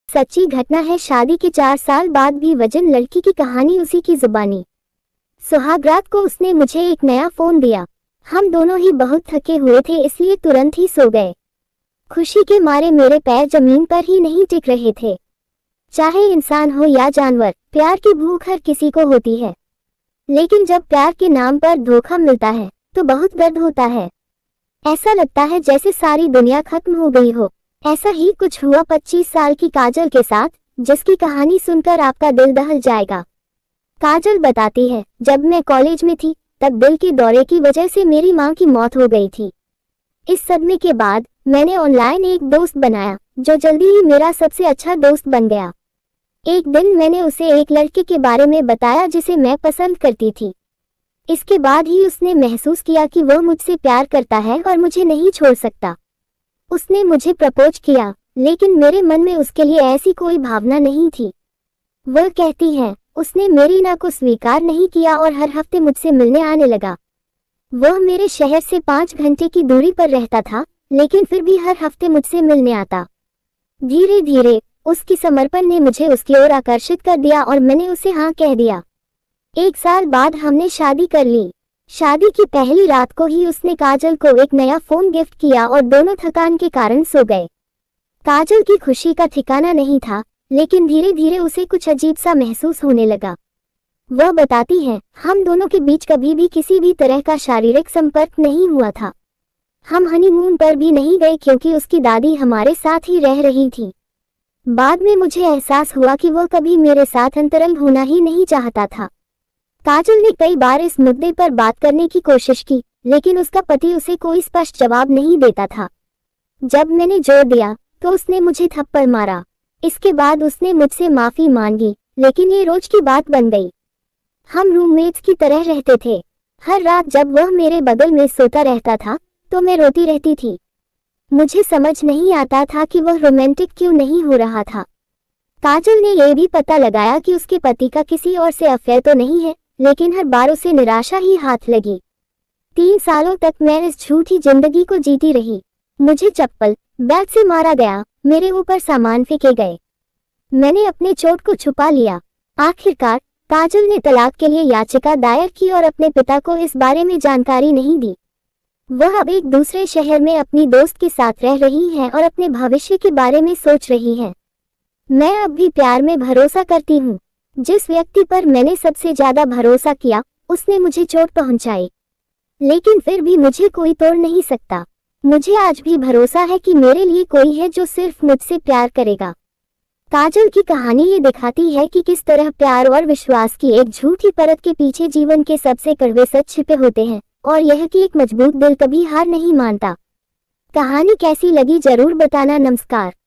सच्ची घटना है। शादी के 4 साल बाद भी वजन लड़की की कहानी उसी की जुबानी। सुहागरात को उसने मुझे एक नया फोन दिया। हम दोनों ही बहुत थके हुए थे, इसलिए तुरंत ही सो गए। खुशी के मारे मेरे पैर जमीन पर ही नहीं टिक रहे थे। चाहे इंसान हो या जानवर, प्यार की भूख हर किसी को होती है, लेकिन जब प्यार के नाम पर धोखा मिलता है तो बहुत दर्द होता है। ऐसा लगता है जैसे सारी दुनिया खत्म हो गई हो। ऐसा ही कुछ हुआ 25 साल की काजल के साथ, जिसकी कहानी सुनकर आपका दिल दहल जाएगा। काजल बताती है, जब मैं कॉलेज में थी तब दिल के दौरे की वजह से मेरी मां की मौत हो गई थी। इस सदमे के बाद मैंने ऑनलाइन एक दोस्त बनाया जो जल्दी ही मेरा सबसे अच्छा दोस्त बन गया। एक दिन मैंने उसे एक लड़के के बारे में बताया जिसे मैं पसंद करती थी। इसके बाद ही उसने महसूस किया कि वह मुझसे प्यार करता है और मुझे नहीं छोड़ सकता। उसने मुझे प्रपोज किया, लेकिन मेरे मन में उसके लिए ऐसी कोई भावना नहीं थी। वह कहती है, उसने मेरी ना को स्वीकार नहीं किया और हर हफ्ते मुझसे मिलने आने लगा। वह मेरे शहर से 5 घंटे की दूरी पर रहता था, लेकिन फिर भी हर हफ्ते मुझसे मिलने आता। धीरे धीरे उसकी समर्पण ने मुझे उसकी ओर आकर्षित कर दिया और मैंने उसे हाँ कह दिया। 1 साल बाद हमने शादी कर ली। शादी की पहली रात को ही उसने काजल को एक नया फोन गिफ्ट किया और दोनों थकान के कारण सो गए। काजल की खुशी का ठिकाना नहीं था, लेकिन धीरे धीरे उसे कुछ अजीब सा महसूस होने लगा। वह बताती है, हम दोनों के बीच कभी भी किसी भी तरह का शारीरिक संपर्क नहीं हुआ था। हम हनीमून पर भी नहीं गए क्योंकि उसकी दादी हमारे साथ ही रह रही थी। बाद में मुझे एहसास हुआ कि वह कभी मेरे साथ अंतरंग होना ही नहीं चाहता था। काजल ने कई बार इस मुद्दे पर बात करने की कोशिश की, लेकिन उसका पति उसे कोई स्पष्ट जवाब नहीं देता था। जब मैंने जोर दिया तो उसने मुझे थप्पड़ मारा। इसके बाद उसने मुझसे माफी मांगी, लेकिन ये रोज की बात बन गई। हम रूममेट्स की तरह रहते थे। हर रात जब वह मेरे बगल में सोता रहता था तो मैं रोती रहती थी। मुझे समझ नहीं आता था कि वह रोमांटिक क्यों नहीं हो रहा था। काजल ने यह भी पता लगाया कि उसके पति का किसी और से अफेयर तो नहीं है, लेकिन हर बार उसे निराशा ही हाथ लगी। 3 सालों तक मैं इस झूठी जिंदगी को जीती रही। मुझे चप्पल, बैट से मारा गया, मेरे ऊपर सामान फेंके गए। मैंने अपने चोट को छुपा लिया। आखिरकार काजल ने तलाक के लिए याचिका दायर की और अपने पिता को इस बारे में जानकारी नहीं दी। वह अब एक दूसरे शहर में अपनी दोस्त के साथ रह रही है और अपने भविष्य के बारे में सोच रही है। मैं अब भी प्यार में भरोसा करती हूँ। जिस व्यक्ति पर मैंने सबसे ज्यादा भरोसा किया, उसने मुझे चोट पहुंचाई, लेकिन फिर भी मुझे कोई तोड़ नहीं सकता। मुझे आज भी भरोसा है कि मेरे लिए कोई है जो सिर्फ मुझसे प्यार करेगा। काजल की कहानी ये दिखाती है कि किस तरह प्यार और विश्वास की एक झूठी परत के पीछे जीवन के सबसे कड़वे सच छिपे होते हैं, और यह कि एक मजबूत दिल कभी हार नहीं मानता। कहानी कैसी लगी जरूर बताना। नमस्कार।